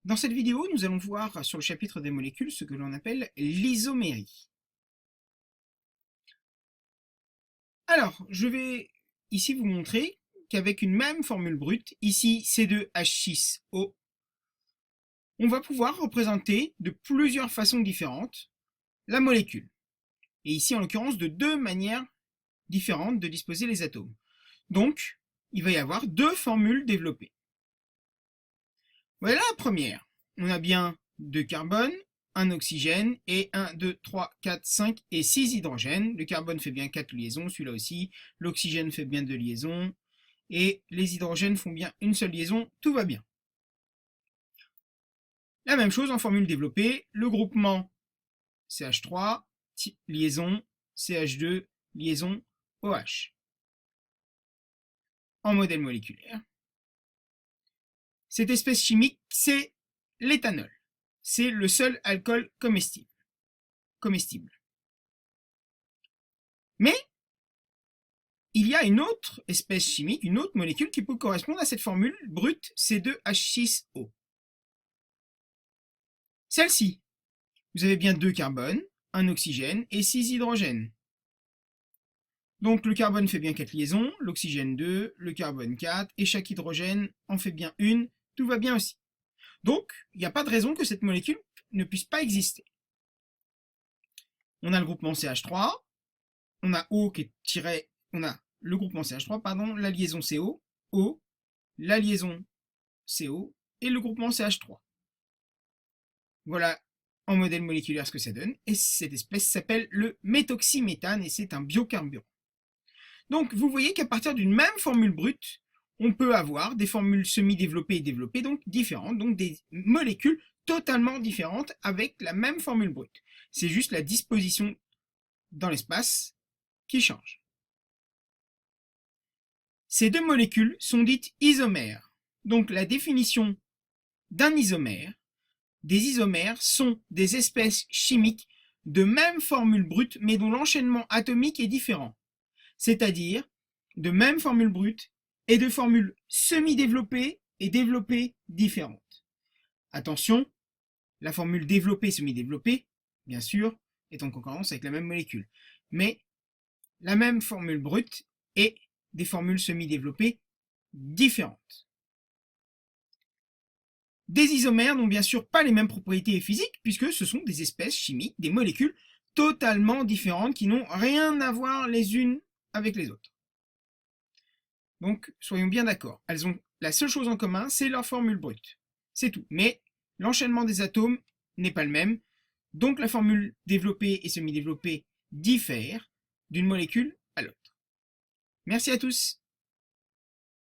Dans cette vidéo, nous allons voir sur le chapitre des molécules ce que l'on appelle l'isomérie. Alors, je vais ici vous montrer qu'avec une même formule brute, ici C2H6O, on va pouvoir représenter de plusieurs façons différentes la molécule. Et ici, en l'occurrence, de deux manières différentes de disposer les atomes. Donc, il va y avoir deux formules développées. Voilà la première. On a bien 2 carbones, un oxygène et 1, 2, 3, 4, 5 et 6 hydrogènes. Le carbone fait bien 4 liaisons, celui-là aussi. L'oxygène fait bien 2 liaisons. Et les hydrogènes font bien une seule liaison, tout va bien. La même chose en formule développée, le groupement CH3, liaison, CH2, liaison, OH. En modèle moléculaire, cette espèce chimique, c'est l'éthanol. C'est le seul alcool comestible. Mais il y a une autre espèce chimique, une autre molécule qui peut correspondre à cette formule brute C2H6O. Celle-ci, vous avez bien 2 carbones, un oxygène et 6 hydrogènes. Donc le carbone fait bien 4 liaisons, l'oxygène 2, le carbone 4, et chaque hydrogène en fait bien une, tout va bien aussi. Donc, il n'y a pas de raison que cette molécule ne puisse pas exister. On a le groupement CH3, on a O qui est tiré, on a le groupement CH3, pardon, la liaison CO, O, la liaison CO et le groupement CH3. Voilà en modèle moléculaire ce que ça donne, et cette espèce s'appelle le méthoxyméthane et c'est un biocarburant. Donc vous voyez qu'à partir d'une même formule brute, on peut avoir des formules semi-développées et développées, donc différentes, donc des molécules totalement différentes avec la même formule brute. C'est juste la disposition dans l'espace qui change. Ces deux molécules sont dites isomères. Donc la définition d'un isomère, des isomères sont des espèces chimiques de même formule brute mais dont l'enchaînement atomique est différent. C'est-à-dire de même formule brute et de formules semi-développées et développées différentes. Attention, la formule développée semi-développée, bien sûr, est en concurrence avec la même molécule. Mais la même formule brute et des formules semi-développées différentes. Des isomères n'ont bien sûr pas les mêmes propriétés physiques puisque ce sont des espèces chimiques, des molécules totalement différentes qui n'ont rien à voir les unes avec les autres. Donc, soyons bien d'accord, elles ont la seule chose en commun, c'est leur formule brute. C'est tout. Mais l'enchaînement des atomes n'est pas le même, donc la formule développée et semi-développée diffère d'une molécule à l'autre. Merci à tous.